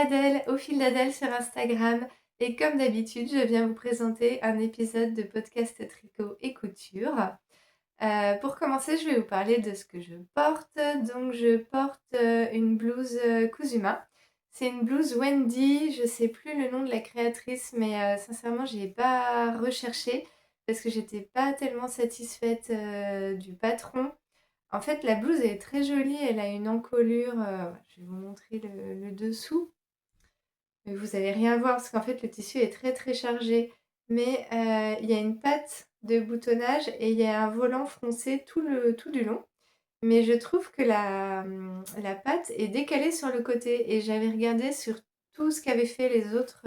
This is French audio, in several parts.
Adèle, au fil d'Adèle sur Instagram et comme d'habitude, je viens vous présenter un épisode de podcast tricot et couture. Pour commencer, je vais vous parler de ce que je porte. Donc je porte une blouse Kusuma. C'est une blouse Wendy, je sais plus le nom de la créatrice, mais sincèrement, j'ai pas recherché parce que j'étais pas tellement satisfaite du patron. En fait, la blouse est très jolie, elle a une encolure, je vais vous montrer le dessous, mais vous allez rien voir parce qu'en fait le tissu est très très chargé. Mais il y a une patte de boutonnage et il y a un volant froncé tout du long. Mais je trouve que la patte est décalée sur le côté et j'avais regardé sur tout ce qu'avaient fait les autres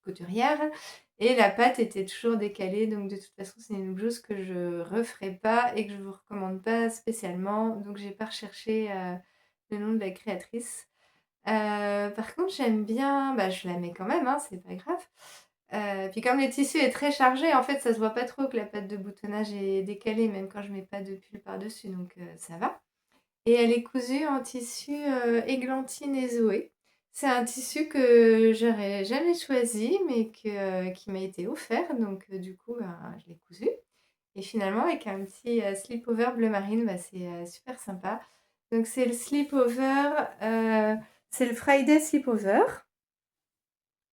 couturières et la patte était toujours décalée. Donc de toute façon, c'est une blouse que je referai pas et que je vous recommande pas spécialement. Donc j'ai pas recherché le nom de la créatrice. Par contre, j'aime bien, bah, je la mets quand même, hein, c'est pas grave. Puis comme le tissu est très chargé, en fait, ça se voit pas trop que la patte de boutonnage est décalée, même quand je mets pas de pull par-dessus, donc ça va. Et elle est cousue en tissu églantine et Zoé. C'est un tissu que j'aurais jamais choisi, mais qui m'a été offert, donc du coup, ben, je l'ai cousu. Et finalement, avec un petit slip-over bleu marine, bah, c'est super sympa. Donc c'est le slip-over, c'est le Friday slip-over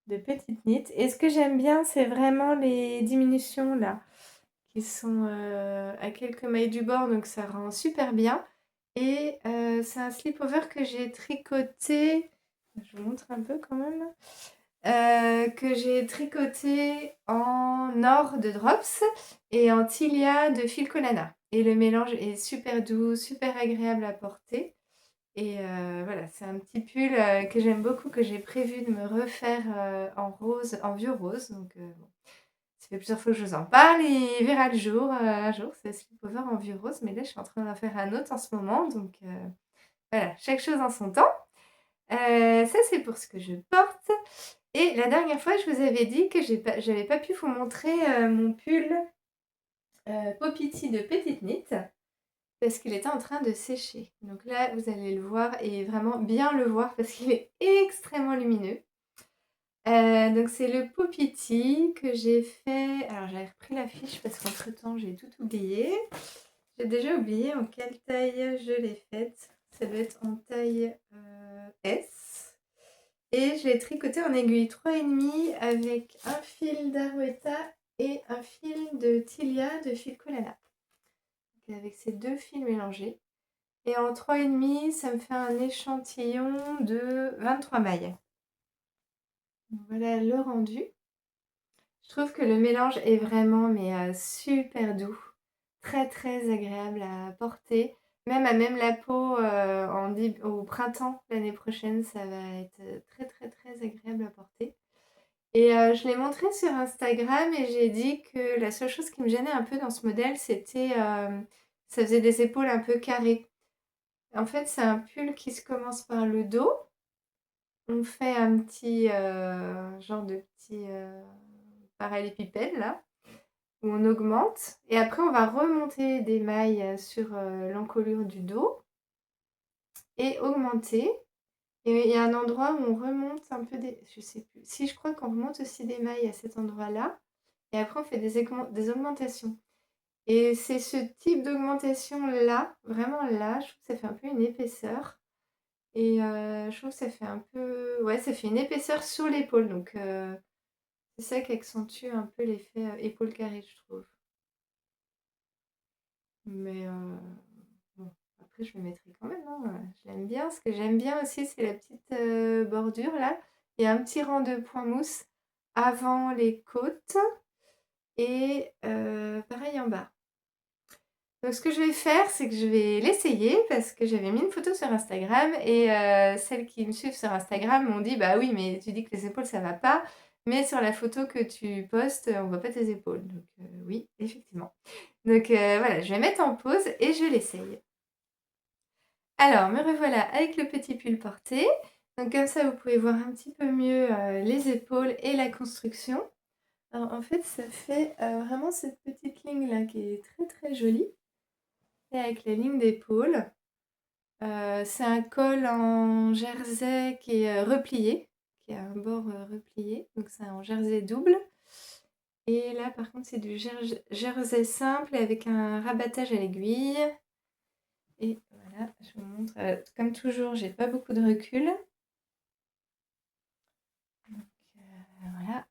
de Petite Knit. Et ce que j'aime bien, c'est vraiment les diminutions là, qui sont à quelques mailles du bord, donc ça rend super bien. Et c'est un slip-over que j'ai tricoté, je vous montre un peu quand même, que j'ai tricoté en or de Drops et en Tilia de Filcolana. Et le mélange est super doux, super agréable à porter. Et voilà, c'est un petit pull que j'aime beaucoup, que j'ai prévu de me refaire en rose, en vieux rose. Donc bon, ça fait plusieurs fois que je vous en parle et il verra le jour un jour. C'est slip-over en vieux rose, mais là je suis en train d'en faire un autre en ce moment. Donc voilà, chaque chose en son temps. Ça c'est pour ce que je porte. Et la dernière fois, je vous avais dit que j'avais pas pu vous montrer mon pull Popiti de Petite Knit parce qu'il était en train de sécher. Donc là, vous allez le voir et vraiment bien le voir parce qu'il est extrêmement lumineux. Donc c'est le Popiti que j'ai fait. Alors j'avais repris la fiche parce qu'entre-temps, j'ai tout oublié. J'ai déjà oublié en quelle taille je l'ai faite. Ça doit être en taille S. Et je l'ai tricoté en aiguille 3,5 avec un fil d'Arouetta et un fil de Tilia de fil Colana. Donc avec ces deux fils mélangés. Et en 3,5, ça me fait un échantillon de 23 mailles. Donc voilà le rendu. Je trouve que le mélange est vraiment super doux. Très très agréable à porter. Même à même la peau au printemps l'année prochaine, ça va être très très très agréable à porter. Et je l'ai montré sur Instagram et j'ai dit que la seule chose qui me gênait un peu dans ce modèle, c'était ça faisait des épaules un peu carrées. En fait, c'est un pull qui se commence par le dos. On fait un petit genre de petit parallépipède là, où on augmente. Et après, on va remonter des mailles sur l'encolure du dos et augmenter. Et il y a un endroit où on remonte un peu des... Je sais plus. Si, je crois qu'on remonte aussi des mailles à cet endroit-là. Et après, on fait des augmentations. Et c'est ce type d'augmentation-là, vraiment là, je trouve que ça fait un peu une épaisseur. Et je trouve que ça fait un peu... Ouais, ça fait une épaisseur sur l'épaule. Donc, c'est ça qui accentue un peu l'effet épaule carrée, je trouve. Mais bon, après, je le mettrai quand même, hein. Je l'aime bien. Ce que j'aime bien aussi, c'est la petite bordure, là. Il y a un petit rang de point mousse avant les côtes. Et pareil en bas. Donc ce que je vais faire, c'est que je vais l'essayer parce que j'avais mis une photo sur Instagram et celles qui me suivent sur Instagram m'ont dit: «Bah oui, mais tu dis que les épaules ça va pas, mais sur la photo que tu postes, on voit pas tes épaules». Donc oui, effectivement. Donc voilà, je vais mettre en pause et je l'essaye. Alors me revoilà avec le petit pull porté. Donc comme ça, vous pouvez voir un petit peu mieux, les épaules et la construction. Alors en fait, ça fait, vraiment cette petite ligne là qui est très, très jolie et avec la ligne d'épaule. C'est un col en jersey qui est, replié, qui a un bord, replié, donc c'est en jersey double et là, par contre, c'est du jersey simple avec un rabattage à l'aiguille et voilà, je vous montre, comme toujours, j'ai pas beaucoup de recul, donc voilà.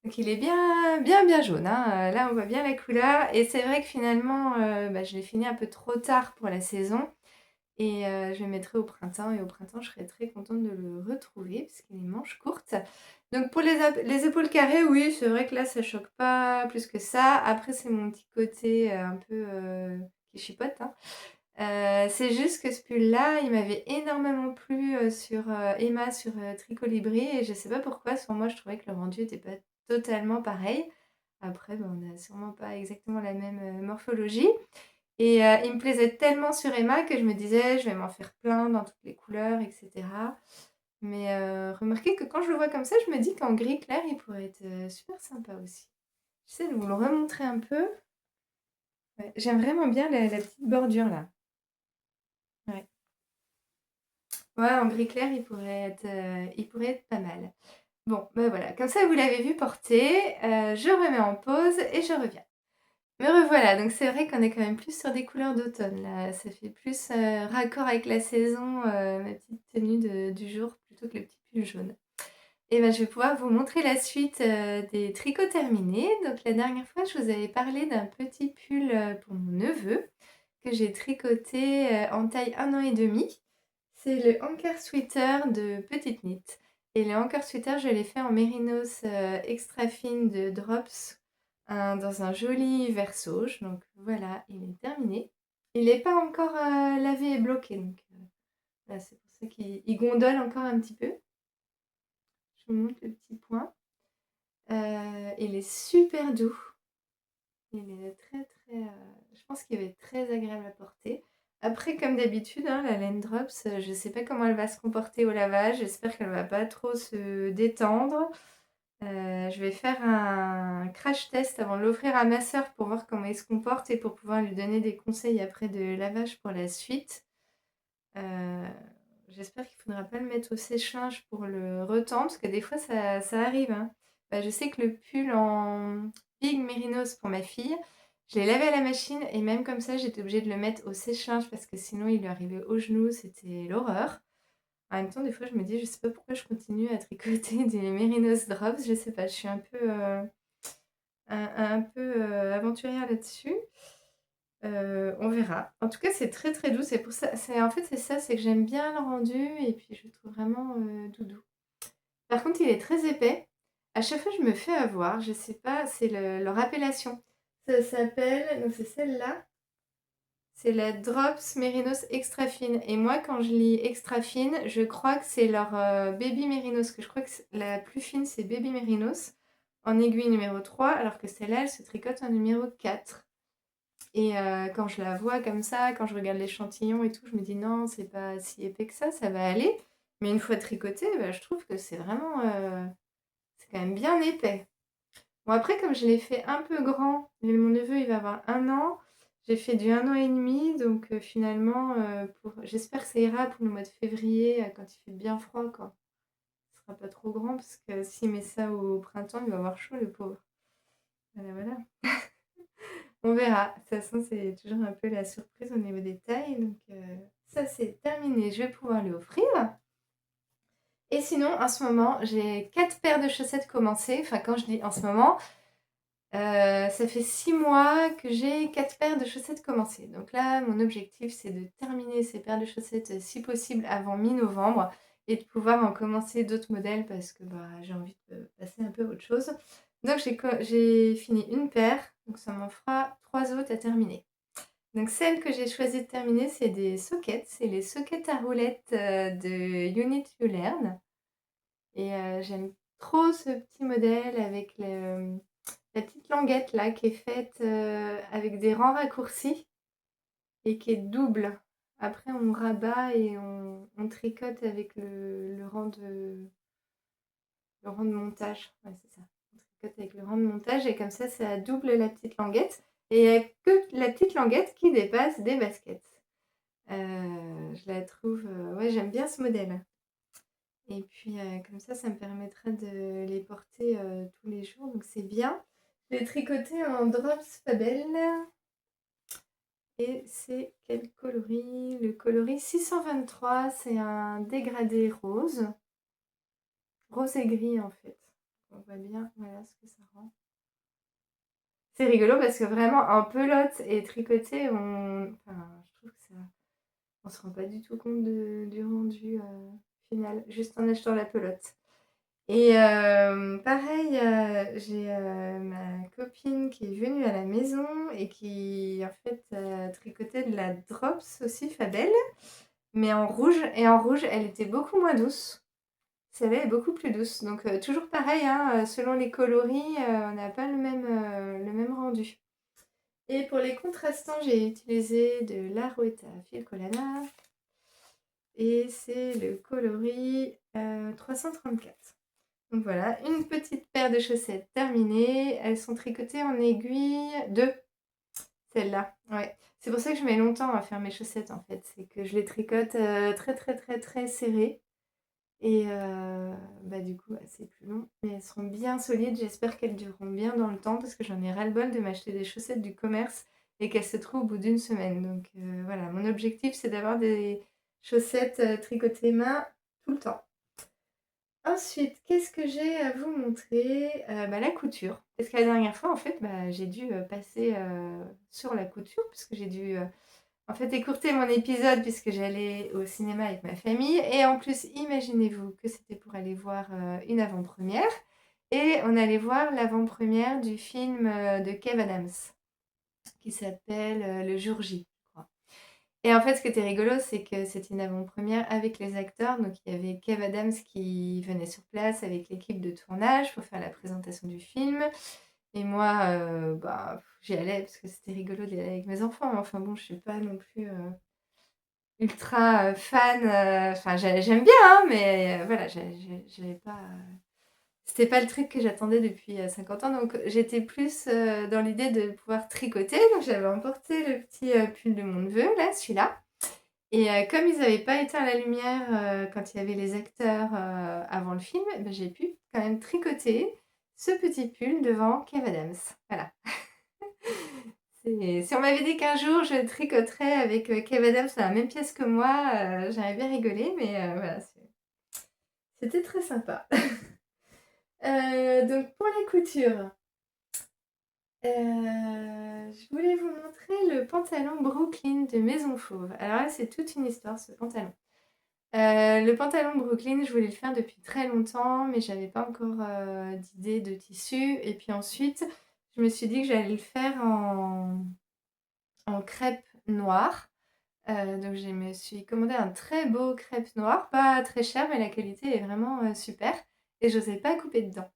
Donc il est bien bien bien jaune, hein, là on voit bien la couleur et c'est vrai que finalement, je l'ai fini un peu trop tard pour la saison et je le mettrai au printemps et au printemps je serai très contente de le retrouver parce qu'il a les manches courtes. Donc pour les épaules carrées, oui, c'est vrai que là ça choque pas plus que ça. Après c'est mon petit côté, un peu, qui chipote, hein. C'est juste que ce pull-là, il m'avait énormément plu, sur, Emma sur, Tricolibri et je sais pas pourquoi sur moi je trouvais que le rendu était pas totalement pareil. Après, on n'a sûrement pas exactement la même, morphologie et il me plaisait tellement sur Emma que je me disais: «Je vais m'en faire plein dans toutes les couleurs et cetera». Mais remarquez que quand je le vois comme ça, je me dis qu'en gris clair, il pourrait être, super sympa aussi. J'essaie de vous le remontrer un peu. Ouais, j'aime vraiment bien la petite bordure là. Ouais. Ouais, en gris clair, il pourrait être pas mal. Bon, voilà, comme ça vous l'avez vu porter, je remets en pause et je reviens. Me revoilà, donc c'est vrai qu'on est quand même plus sur des couleurs d'automne là, ça fait plus, raccord avec la saison, ma petite tenue du jour plutôt que le petit pull jaune. Et je vais pouvoir vous montrer la suite, des tricots terminés. Donc la dernière fois, je vous avais parlé d'un petit pull, pour mon neveu que j'ai tricoté, en taille 1 an et demi. C'est le Anker Sweater de Petite Knit et le Anker Sweater, je l'ai fait en mérinos, extra fine de Drops, dans un joli vert sauge. Donc voilà, il est terminé. Il n'est pas encore, lavé et bloqué donc voilà, c'est pour ça qu'il gondole encore un petit peu. Je vous montre le petit point. Il est super doux. Il est très, très, je pense qu'il va être très agréable à porter. Après, comme d'habitude, hein, la laine Drops, je ne sais pas comment elle va se comporter au lavage. J'espère qu'elle ne va pas trop se détendre. Je vais faire un crash test avant de l'offrir à ma sœur pour voir comment il se comporte et pour pouvoir lui donner des conseils après de lavage pour la suite. Heu, J'espère qu'il ne faudra pas le mettre au sèche-linge pour le retendre, parce que des fois ça arrive, hein. Je sais que le pull en Big Mérinos pour ma fille, je l'ai lavé à la machine et même comme ça, j'étais obligée de le mettre au sèche-linge parce que sinon il lui arrivait aux genoux, c'était l'horreur. En même temps, des fois, je me dis: «Je sais pas pourquoi je continue à tricoter des Mérinos Drops», je sais pas, je suis un peu, un peu, aventurière là-dessus. On verra. En tout cas, c'est très, très doux. C'est pour ça en fait, c'est ça, c'est que j'aime bien le rendu et puis je le trouve vraiment, doudou. Par contre, il est très épais. À chaque fois, je me fais avoir. Je sais pas, c'est leur appellation. Ça s'appelle donc c'est celle-là, c'est la Drops Mérinos Extra Fine et moi, quand je lis extra fine, je crois que c'est leur, Baby Mérinos, que je crois que la plus fine, c'est Baby Mérinos en aiguille numéro 3, alors que celle-là, elle se tricote en numéro 4. Et quand je la vois comme ça, quand je regarde l'échantillon et tout, je me dis: «Non, c'est pas si épais que ça va aller». Mais une fois tricoté, je trouve que c'est vraiment, c'est quand même bien épais. Bon après comme je l'ai fait un peu grand, mon neveu il va avoir 1 an, j'ai fait du 1 an et demi donc finalement, j'espère que ça ira pour le mois de février, quand il fait bien froid quoi. Ce sera pas trop grand parce que s'il met ça au printemps, il va avoir chaud le pauvre. Voilà, voilà. On verra. De toute façon, c'est toujours un peu la surprise au niveau des tailles. Donc, ça, c'est terminé. Je vais pouvoir lui offrir. Et sinon, en ce moment, j'ai 4 paires de chaussettes commencées. Enfin, quand je dis en ce moment, ça fait 6 mois que j'ai 4 paires de chaussettes commencées. Donc là, mon objectif, c'est de terminer ces paires de chaussettes, si possible, avant mi-novembre et de pouvoir en commencer d'autres modèles parce que j'ai envie de passer un peu à autre chose. Donc, j'ai fini une paire. Donc, ça m'en fera 3 autres à terminer. Donc celles que j'ai choisi de terminer, c'est des sockets. C'est les sockets à roulettes, de Unit You Learn et j'aime trop ce petit modèle avec la petite languette là qui est faite, avec des rangs raccourcis et qui est double. Après on rabat et on tricote avec le rang de montage. Ouais, c'est ça. On tricote avec le rang de montage et comme ça double la petite languette et il y a que la petite languette qui dépasse des baskets. Je la trouve, ouais, j'aime bien ce modèle et puis, comme ça me permettra de les porter, tous les jours, donc c'est bien. Je l'ai tricoté en Drops Fabel et c'est quel coloris? Le coloris 623, c'est un dégradé rose. Rose et gris, en fait. On voit bien, voilà ce que ça rend. C'est rigolo parce que vraiment en pelote et tricoté, enfin, je trouve que ça on se rend pas du tout compte du rendu, final, juste en achetant la pelote. Et pareil, j'ai, ma copine qui est venue à la maison et qui, en fait, tricotait de la Drops aussi Fabel, mais en rouge et en rouge, elle était beaucoup moins douce. Celle-là est beaucoup plus douce. Donc toujours pareil, hein, selon les coloris, on n'a pas le même rendu. Et pour les contrastants, j'ai utilisé de l'Arouetta Fil Colana et c'est le coloris 334. Donc voilà, une petite paire de chaussettes terminée. Elles sont tricotées en aiguille 2, celles-là. Ouais. C'est pour ça que je mets longtemps à faire mes chaussettes en fait. C'est que je les tricote très très très très serrées. Et bah, du coup, c'est plus long. Mais elles seront bien solides. J'espère qu'elles dureront bien dans le temps parce que j'en ai ras-le-bol de m'acheter des chaussettes du commerce et qu'elles se trouvent au bout d'une semaine. Donc voilà, mon objectif, c'est d'avoir des chaussettes tricotées main tout le temps. Ensuite, qu'est-ce que j'ai à vous montrer? Bah, la couture. Parce que la dernière fois, en fait, bah, j'ai dû passer sur la couture puisque j'ai dû en fait, écourter mon épisode puisque j'allais au cinéma avec ma famille. Et en plus, imaginez-vous que c'était pour aller voir une avant-première. Et on allait voir l'avant-première du film de Kev Adams qui s'appelle Le Jour J, je crois. Et en fait, ce qui était rigolo, c'est que c'était une avant-première avec les acteurs. Donc, il y avait Kev Adams qui venait sur place avec l'équipe de tournage pour faire la présentation du film. Et moi, bah, j'y allais parce que c'était rigolo d'y aller avec mes enfants. Enfin bon, je suis pas non plus ultra fan. Enfin, j'aime bien, hein, mais voilà, j'avais pas. C'était pas le truc que j'attendais depuis 50 ans. Donc, j'étais plus dans l'idée de pouvoir tricoter. Donc, j'avais emporté le petit pull de mon neveu, là, celui-là. Et comme ils n'avaient pas éteint la lumière quand il y avait les acteurs avant le film, eh ben, j'ai pu quand même tricoter ce petit pull devant Kev Adams. Voilà. Si on m'avait dit qu'un jour je tricoterais avec Kev Adams dans la même pièce que moi, j'aurais bien rigolé, mais voilà, c'était très sympa. Donc pour la couture, je voulais vous montrer le pantalon Brooklyn de Maison Fauve. Alors là, c'est toute une histoire ce pantalon. Le pantalon Brooklyn, je voulais le faire depuis très longtemps, mais j'avais pas encore d'idée de tissu. Et puis ensuite, je me suis dit que j'allais le faire en crêpe noire. Donc je me suis commandé un très beau crêpe noir, pas très cher, mais la qualité est vraiment super. Et j'osais pas couper dedans.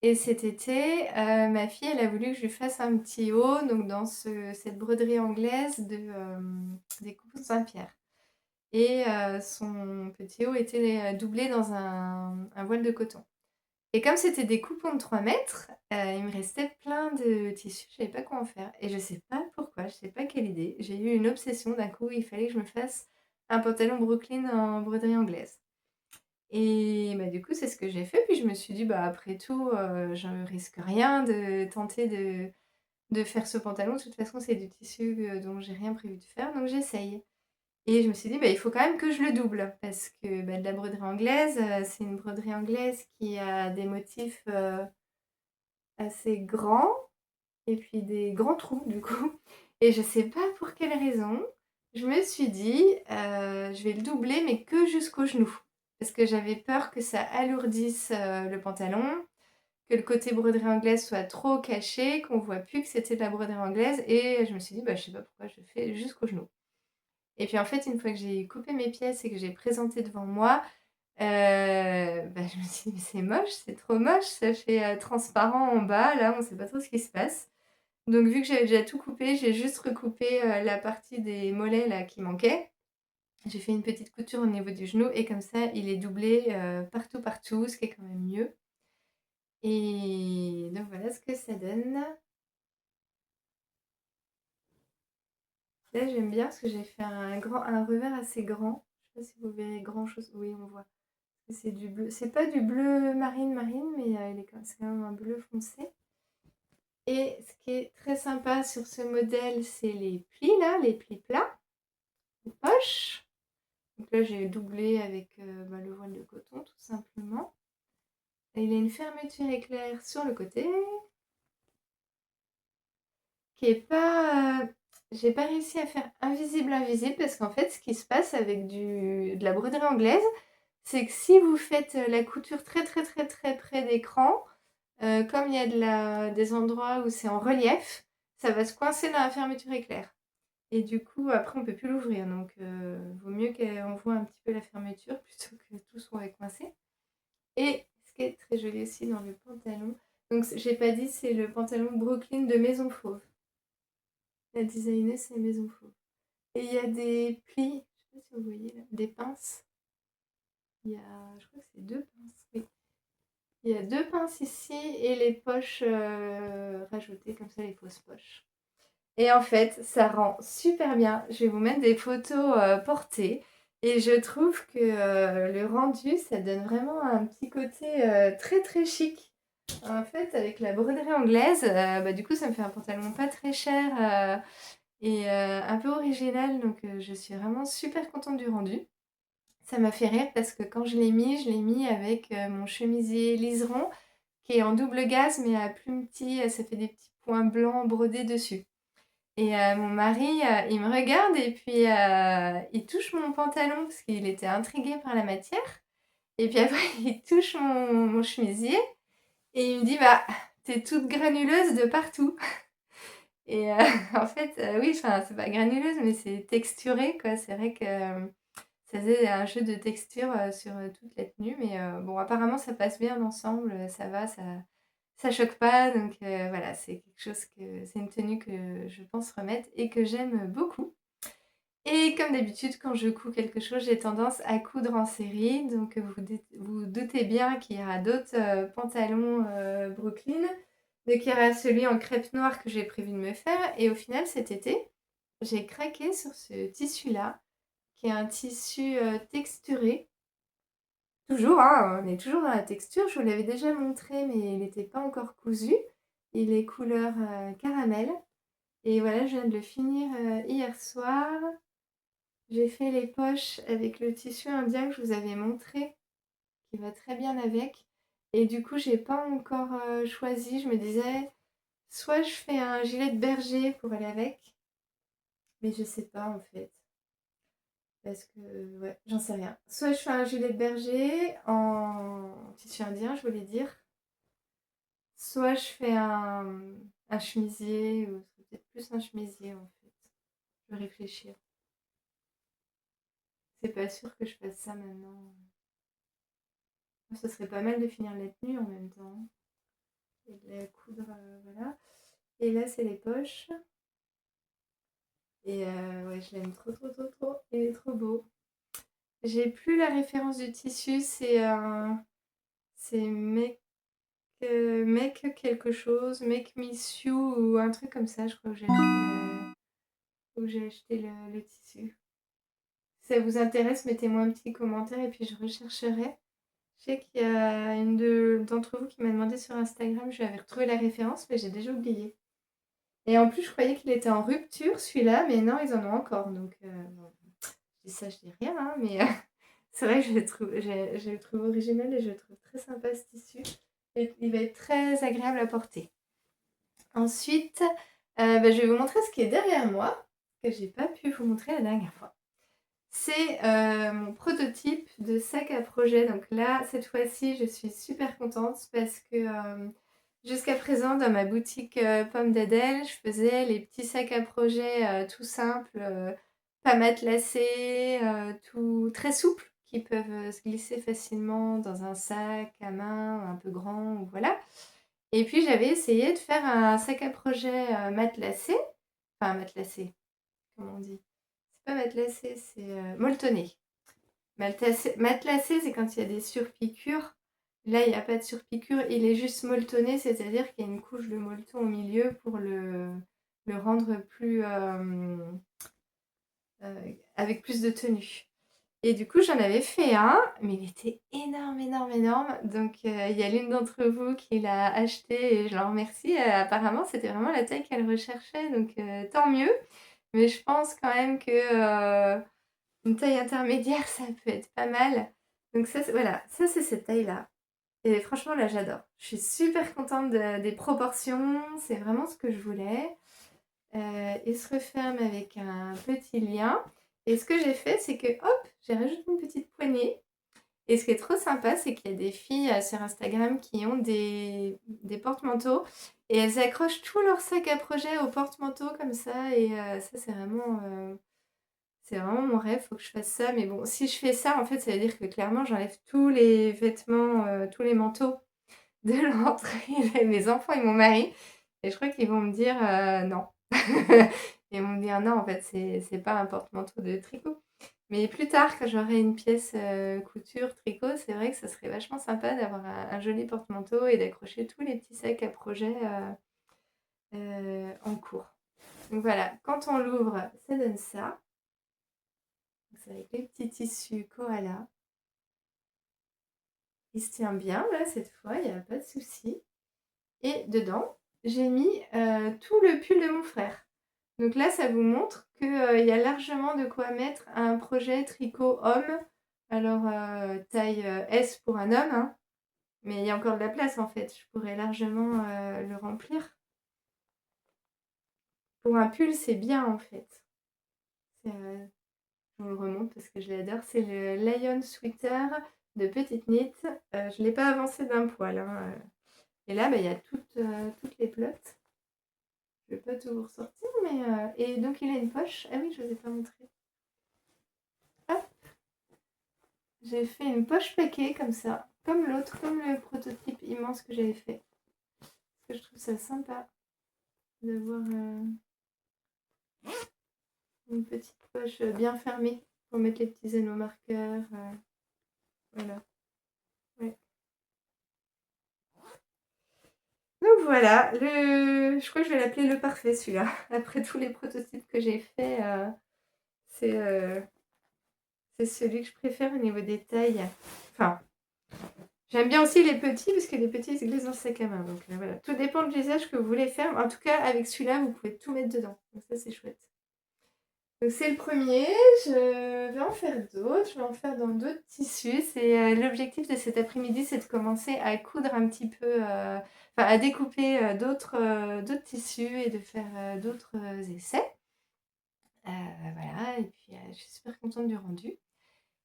Et cet été, ma fille, elle a voulu que je lui fasse un petit haut, donc dans cette broderie anglaise des coupes Saint-Pierre. Et son petit haut était doublé dans un voile de coton. Et comme c'était des coupons de 3 mètres, il me restait plein de tissus, je savais pas quoi en faire. Et je sais pas pourquoi, je sais pas quelle idée. J'ai eu une obsession d'un coup, il fallait que je me fasse un pantalon Brooklyn en broderie anglaise. Et bah, du coup, c'est ce que j'ai fait. Puis je me suis dit, bah, après tout, je risque rien de tenter de faire ce pantalon. De toute façon, c'est du tissu dont j'ai rien prévu de faire, donc j'essaye. Et je me suis dit: «Bah, il faut quand même que je le double» parce que, bah, de la broderie anglaise, c'est une broderie anglaise qui a des motifs, assez grands et puis des grands trous du coup et je sais pas pour quelle raison, je me suis dit: «Je vais le doubler mais que jusqu'au genou». Parce que j'avais peur que ça alourdisse, le pantalon, que le côté broderie anglaise soit trop caché, qu'on voit plus que c'était de la broderie anglaise et je me suis dit: «Bah, je sais pas pourquoi je fais jusqu'au genou». Et puis en fait, une fois que j'ai coupé mes pièces et que j'ai présenté devant moi, bah, je me suis dit: «Mais c'est moche, c'est trop moche, ça fait, transparent en bas, là, on sait pas trop ce qui se passe». Donc vu que j'avais déjà tout coupé, j'ai juste recoupé, la partie des mollets là qui manquait. J'ai fait une petite couture au niveau du genou et comme ça, il est doublé, partout, partout, ce qui est quand même mieux. Et donc voilà ce que ça donne. Là, j'aime bien parce que j'ai fait un revers assez grand. Je sais pas si vous verrez grand chose. Oui, on voit. C'est du bleu. C'est pas du bleu marine, mais c'est quand même un bleu foncé. Et ce qui est très sympa sur ce modèle, c'est les plis là, les plis plats, les poches. Donc là, j'ai doublé avec le voile de coton, tout simplement. Et il a une fermeture éclair sur le côté, qui est pas. J'ai pas réussi à faire invisible parce qu'en fait, ce qui se passe avec de la broderie anglaise, c'est que si vous faites la couture très très très très près d'écran, comme il y a des endroits où c'est en relief, ça va se coincer dans la fermeture éclair. Et du coup, après, on peut plus l'ouvrir. Donc, vaut mieux qu'on voit un petit peu la fermeture plutôt que tout soit coincé. Et ce qui est très joli aussi dans le pantalon, donc j'ai pas dit, c'est le pantalon Brooklyn de Maison Fauve. La designer, c'est Maison Fauve. Et il y a des plis, je sais pas si vous voyez là, des pinces. Je crois que c'est deux pinces, oui. Il y a deux pinces ici et les poches rajoutées, comme ça, les fausses poches. Et en fait, ça rend super bien. Je vais vous mettre des photos portées. Et je trouve que le rendu, ça donne vraiment un petit côté très très chic. En fait, avec la broderie anglaise, du coup, ça me fait un pantalon pas très cher et un peu original. Donc, je suis vraiment super contente du rendu. Ça m'a fait rire parce que quand je l'ai mis avec mon chemisier liseron qui est en double gaze, mais à plus petit, ça fait des petits points blancs brodés dessus. Et mon mari, il me regarde et puis il touche mon pantalon parce qu'il était intrigué par la matière. Et puis après, il touche mon chemisier et il me dit, bah, t'es toute granuleuse de partout. Et en fait, oui, enfin, c'est pas granuleuse, mais c'est texturé, quoi. C'est vrai que ça faisait un jeu de texture sur toute la tenue. Mais bon, apparemment, ça passe bien ensemble, ça va, ça choque pas. Donc voilà, c'est une tenue que je pense remettre et que j'aime beaucoup. Et comme d'habitude, quand je couds quelque chose, j'ai tendance à coudre en série. Donc vous doutez bien qu'il y aura d'autres pantalons Brooklyn. Donc il y aura celui en crêpe noire que j'ai prévu de me faire. Et au final, cet été, j'ai craqué sur ce tissu-là, qui est un tissu texturé. Toujours, hein, on est toujours dans la texture. Je vous l'avais déjà montré, mais il n'était pas encore cousu. Il est couleur caramel. Et voilà, je viens de le finir hier soir. J'ai fait les poches avec le tissu indien que je vous avais montré, qui va très bien avec. Et du coup, j'ai pas encore choisi. Je me disais, soit je fais un gilet de berger pour aller avec, mais je sais pas en fait. Parce que, ouais, j'en sais rien. Soit je fais un gilet de berger en tissu indien, je voulais dire. Soit je fais un chemisier, ou c'est peut-être plus un chemisier en fait. Je vais réfléchir. C'est pas sûr que je fasse ça maintenant. Ce serait pas mal de finir la tenue en même temps. Et de la coudre, voilà. Et là, c'est les poches. Et ouais, je l'aime trop, trop, trop, trop. Il est trop beau. J'ai plus la référence du tissu. C'est Make quelque chose. Make Me Sue ou un truc comme ça, je crois, où j'ai acheté le tissu. Si ça vous intéresse, mettez-moi un petit commentaire et puis je rechercherai. Je sais qu'il y a d'entre vous qui m'a demandé sur Instagram, je lui avais retrouvé la référence, mais j'ai déjà oublié. Et en plus, je croyais qu'il était en rupture, celui-là, mais non, ils en ont encore. Donc, bon, je dis ça, je dis rien, hein, mais c'est vrai que je le trouve original et je le trouve très sympa ce tissu. Et il va être très agréable à porter. Ensuite, je vais vous montrer ce qui est derrière moi, que j'ai pas pu vous montrer la dernière fois. C'est mon prototype de sac à projet. Donc là, cette fois-ci, je suis super contente parce que jusqu'à présent, dans ma boutique Pomme d'Adèle, je faisais les petits sacs à projet tout simples, pas matelassés, tout très souples, qui peuvent se glisser facilement dans un sac à main un peu grand, ou voilà. Et puis j'avais essayé de faire un sac à projet matelassé, enfin matelassé, comment on dit? C'est pas matelassé, c'est molletonné. Matelassé, c'est quand il y a des surpiqûres. Là, il n'y a pas de surpiqûre, il est juste molletonné, c'est-à-dire qu'il y a une couche de molleton au milieu pour le rendre plus, avec plus de tenue. Et du coup, j'en avais fait un, mais il était énorme, énorme, énorme. Donc, il y a l'une d'entre vous qui l'a acheté et je l'en remercie. Apparemment, c'était vraiment la taille qu'elle recherchait, donc tant mieux. Mais je pense quand même que une taille intermédiaire, ça peut être pas mal. Donc ça, voilà, ça c'est cette taille-là. Et franchement, là, j'adore. Je suis super contente des proportions. C'est vraiment ce que je voulais. Il se referme avec un petit lien. Et ce que j'ai fait, c'est que, hop, j'ai rajouté une petite poignée. Et ce qui est trop sympa, c'est qu'il y a des filles sur Instagram qui ont des porte-manteaux et elles accrochent tout leur sac à projet au porte-manteau comme ça. Et ça, c'est vraiment mon rêve. Faut que je fasse ça. Mais bon, si je fais ça, en fait, ça veut dire que clairement, j'enlève tous les vêtements, tous les manteaux de l'entrée, mes enfants et mon mari. Et je crois qu'ils vont me dire non. Ils vont me dire non, en fait, c'est pas un porte-manteau de tricot. Mais plus tard, quand j'aurai une pièce couture, tricot, c'est vrai que ça serait vachement sympa d'avoir un joli porte-manteau et d'accrocher tous les petits sacs à projet en cours. Donc voilà, quand on l'ouvre, ça donne ça. C'est avec les petits tissus koala. Il se tient bien là cette fois, il n'y a pas de souci. Et dedans, j'ai mis tout le pull de mon frère. Donc là, ça vous montre qu'il y a largement de quoi mettre un projet tricot homme. Alors, taille S pour un homme, hein, mais il y a encore de la place en fait. Je pourrais largement le remplir. Pour un pull, c'est bien en fait. Je vous le remonte parce que je l'adore. C'est le Lion Sweater de Petite Knit. Je ne l'ai pas avancé d'un poil, hein. Et là, bah, il y a toutes les plots. Je ne vais pas tout vous ressortir, mais... Et donc, il a une poche. Ah oui, je ne vous ai pas montré. Hop, j'ai fait une poche paquet comme ça. Comme l'autre, comme le prototype immense que j'avais fait. Parce que je trouve ça sympa d'avoir une petite poche bien fermée pour mettre les petits anneaux marqueurs. Voilà. Ouais. Donc voilà, je crois que je vais l'appeler le parfait celui-là. Après tous les prototypes que j'ai faits, c'est celui que je préfère au niveau des tailles. Enfin, j'aime bien aussi les petits parce que les petits ils se glissent dans le sac à main. Donc voilà, tout dépend de l'usage que vous voulez faire. En tout cas, avec celui-là, vous pouvez tout mettre dedans. Donc ça, c'est chouette. Donc c'est le premier. Je vais en faire d'autres. Je vais en faire dans d'autres tissus. C'est l'objectif de cet après-midi, c'est de commencer à coudre un petit peu, enfin à découper d'autres tissus et de faire d'autres essais. Voilà. Et puis je suis super contente du rendu.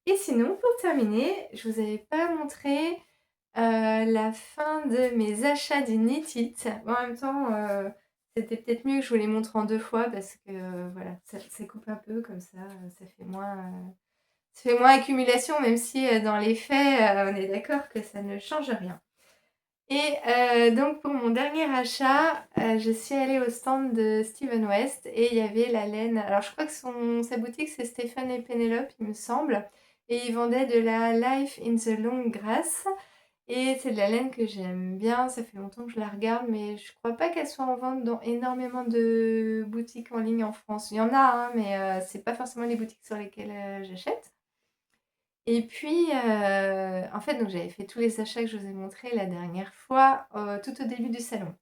Et sinon, pour terminer, je vous avais pas montré la fin de mes achats du Knit It. En même temps, c'était peut-être mieux que je vous les montre en 2 fois parce que voilà, ça coupe un peu comme ça fait moins accumulation, même si dans les faits, on est d'accord que ça ne change rien. Et donc pour mon dernier achat, je suis allée au stand de Steven West et il y avait la laine. Alors je crois que sa boutique c'est Stéphane et Pénélope, il me semble, et ils vendaient de la Life in the Long Grass. Et c'est de la laine que j'aime bien, ça fait longtemps que je la regarde, mais je crois pas qu'elle soit en vente dans énormément de boutiques en ligne en France. Il y en a, hein, mais c'est pas forcément les boutiques sur lesquelles j'achète. Et puis, en fait, donc j'avais fait tous les achats que je vous ai montrés la dernière fois, tout au début du salon.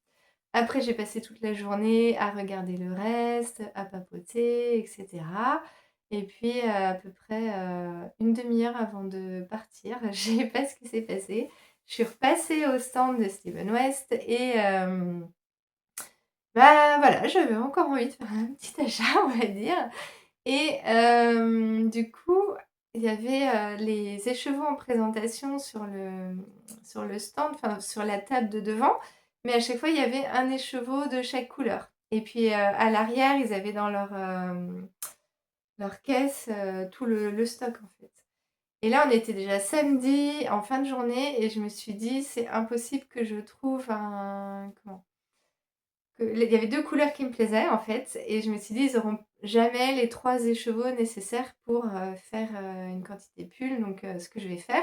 Après, j'ai passé toute la journée à regarder le reste, à papoter, etc. Et puis, à peu près une demi-heure avant de partir, je sais pas ce qui s'est passé. Je suis repassée au stand de Steven West et bah voilà, j'avais encore envie de faire un petit achat, on va dire. Et du coup, il y avait les écheveaux en présentation sur le stand, enfin sur la table de devant, mais à chaque fois, il y avait un écheveau de chaque couleur. Et puis à l'arrière, ils avaient dans leur caisse tout le stock en fait. Et là, on était déjà samedi, en fin de journée, et je me suis dit, c'est impossible que je trouve un... Comment il y avait 2 couleurs qui me plaisaient en fait et je me suis dit: «Ils auront jamais les 3 écheveaux nécessaires pour faire une quantité de pull». Donc ce que je vais faire,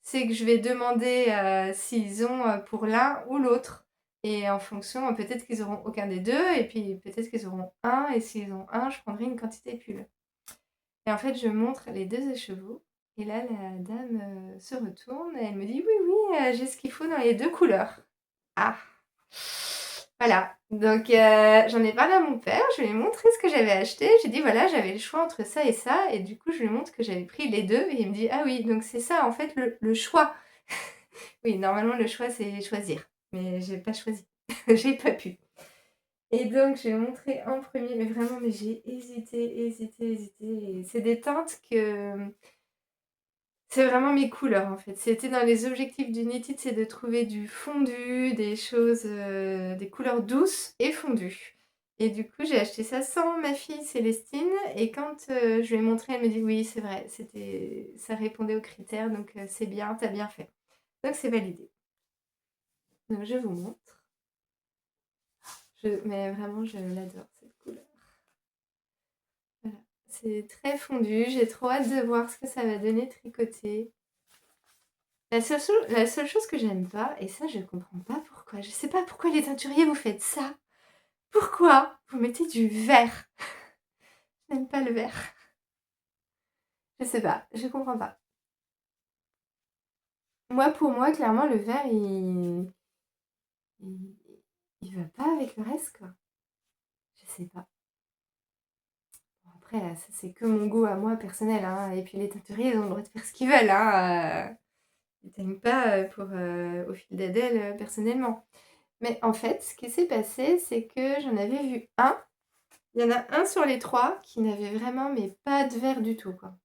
c'est que je vais demander s'ils ont pour l'un ou l'autre et en fonction, peut-être qu'ils auront aucun des 2 et puis peut-être qu'ils auront un et s'ils ont un, je prendrai une quantité pull. Et en fait, je montre les 2 écheveaux et là, la dame, se retourne et elle me dit: «Oui, oui, j'ai ce qu'il faut dans les 2 couleurs». Ah! Voilà, donc j'en ai parlé à mon père, je lui ai montré ce que j'avais acheté. J'ai dit: «Voilà, j'avais le choix entre ça et ça» et du coup, je lui montre que j'avais pris les 2 et il me dit: «Ah oui, donc c'est ça, en fait, le choix». Oui, normalement, le choix, c'est choisir, mais j'ai pas choisi. J'ai pas pu et donc je lui ai montré en premier, mais vraiment, mais j'ai hésité, hésité, hésité et c'est des teintes que c'est vraiment mes couleurs, en fait. C'était dans les objectifs d'Unity, c'est de trouver du fondu, des choses, des couleurs douces et fondues et du coup, j'ai acheté ça sans ma fille Célestine et quand, je lui ai montré, elle me dit: «Oui, c'est vrai, ça répondait aux critères donc c'est bien, tu as bien fait». Donc c'est validé. Donc je vous montre. Mais vraiment, je l'adore cette couleur. Voilà, c'est très fondu, j'ai trop hâte de voir ce que ça va donner tricoté. La seule chose que j'aime pas et ça je comprends pas pourquoi, je sais pas pourquoi les teinturiers vous faites ça? Pourquoi vous mettez du vert? Je n'aime pas le vert. Je sais pas, je comprends pas. Moi, pour moi, clairement, le vert, il il va pas avec le reste, quoi. Je sais pas. Bon après, ça c'est que mon goût à moi personnel, hein, et puis les teinturiers, ils ont le droit de faire ce qu'ils veulent, hein, ils t'aiment pas, au fil d'Adèle, personnellement. Mais en fait, ce qui s'est passé, c'est que j'en avais vu un. Il y en a un sur les 3 qui n'avait vraiment, mais pas de vert du tout, quoi.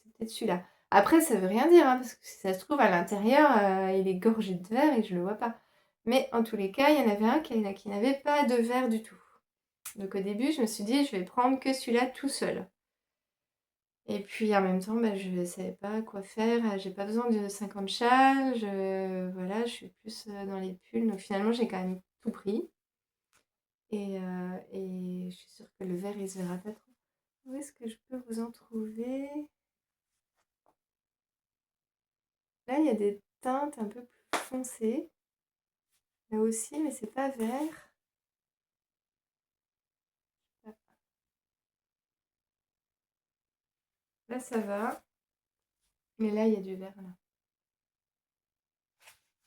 C'est peut-être celui-là. Après, ça veut rien dire, hein, parce que si ça se trouve à l'intérieur, il est gorgé de vert et je le vois pas. Mais en tous les cas, il y en avait un qui n'avait pas de vert du tout. Donc au début, je me suis dit: «Je vais prendre que celui-là tout seul». Et puis en même temps, bah, je savais pas quoi faire, j'ai pas besoin de 50 châles, voilà, je suis plus, dans les pulls, donc finalement, j'ai quand même tout pris et je suis sûre que le vert, il se verra pas trop. Où est-ce que je peux vous en trouver? Là, il y a des teintes un peu plus foncées. Là aussi, mais c'est pas vert. Là, ça va. Mais là, il y a du vert, là.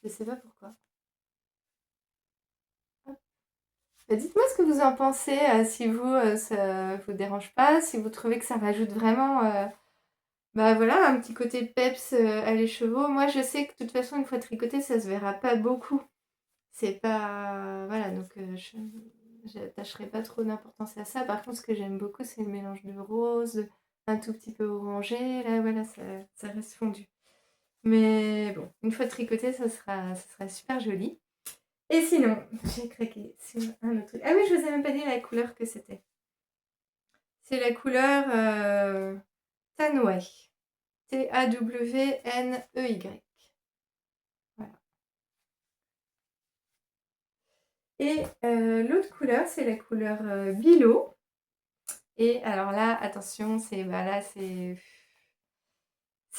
Je sais pas pourquoi. Hop. Bah, dites-moi ce que vous en pensez, si vous, ça vous dérange pas, si vous trouvez que ça rajoute vraiment, bah, voilà, un petit côté peps, à l'écheveau. Moi, je sais que de toute façon, une fois tricoté, ça se verra pas beaucoup. C'est pas voilà, donc je j'attacherai pas trop d'importance à ça. Par contre, ce que j'aime beaucoup, c'est le mélange de rose, un tout petit peu orangé. Là, voilà, ça reste fondu. Mais bon, une fois tricoté, ça sera super joli. Et sinon, j'ai craqué sur un autre truc. Ah oui, je vous ai même pas dit la couleur que c'était. C'est la couleur, Tanway. Tawney. Voilà. Et l'autre couleur, c'est la couleur, Bilo. Et alors là, attention, là, c'est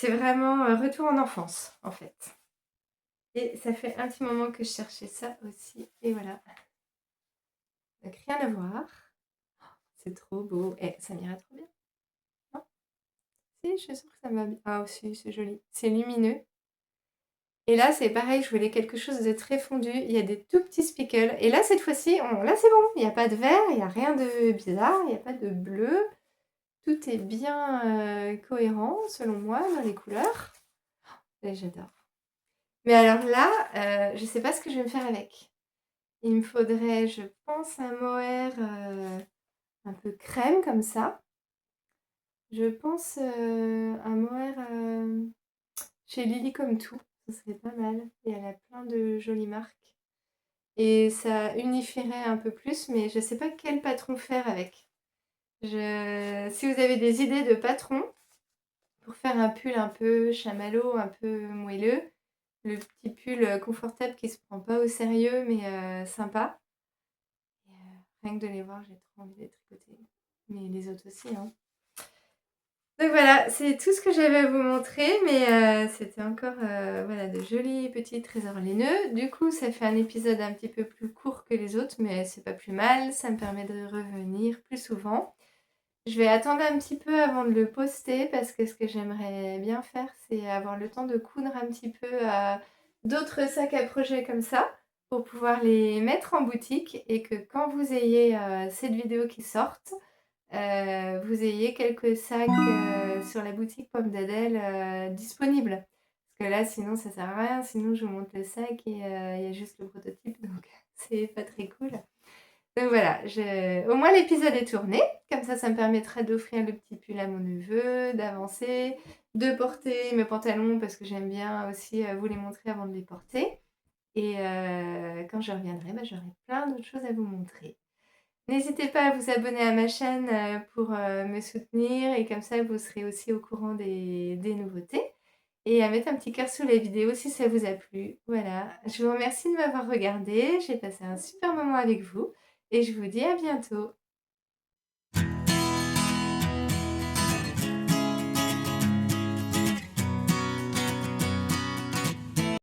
vraiment, retour en enfance, en fait. Et ça fait un petit moment que je cherchais ça aussi et voilà. Donc rien à voir. C'est trop beau et ça m'ira trop bien. Non? Si, je suis sûre que ça me va bien. Ah si, c'est joli. C'est lumineux et là, c'est pareil, je voulais quelque chose de très fondu. Il y a des tout petits speckles et là, cette fois-ci, là, c'est bon. Il y a pas de vert, il y a rien de bizarre, il y a pas de bleu. Tout est bien, cohérent selon moi dans les couleurs et j'adore. Mais alors là, je sais pas ce que je vais me faire avec. Il me faudrait, je pense, un mohair, un peu crème comme ça. Je pense, un mohair, chez Lily Comme Tout, ça serait pas mal et elle a plein de jolies marques et ça unifierait un peu plus, mais je sais pas quel patron faire avec. Si vous avez des idées de patrons pour faire un pull un peu chamallow, un peu moelleux, le petit pull, confortable qui se prend pas au sérieux mais sympa et rien que de les voir, j'ai trop envie de les tricoter. Mais les autres aussi, hein. Donc voilà, c'est tout ce que j'avais à vous montrer, mais c'était encore, voilà, de jolis petits trésors laineux. Du coup, ça fait un épisode un petit peu plus court que les autres, mais c'est pas plus mal, ça me permet de revenir plus souvent Je vais attendre un petit peu avant de le poster parce que ce que j'aimerais bien faire, c'est avoir le temps de coudre un petit peu, d'autres sacs à projet comme ça, pour pouvoir les mettre en boutique et que quand vous ayez, cette vidéo qui sorte, vous ayez quelques sacs, sur la boutique Pomme d'Adèle, disponibles. Parce que là, sinon ça sert à rien, sinon je vous montre le sac et il y a juste le prototype donc c'est pas très cool. Donc voilà, au moins l'épisode est tourné, comme ça me permettra d'offrir le petit pull à mon neveu, d'avancer, de porter mes pantalons parce que j'aime bien aussi, vous les montrer avant de les porter et quand je reviendrai, bah, j'aurai plein d'autres choses à vous montrer. N'hésitez pas à vous abonner à ma chaîne, pour, me soutenir et comme ça vous serez aussi au courant des nouveautés et à mettre un petit cœur sous la vidéo si ça vous a plu. Voilà, je vous remercie de m'avoir regardé, j'ai passé un super moment avec vous et je vous dis à bientôt.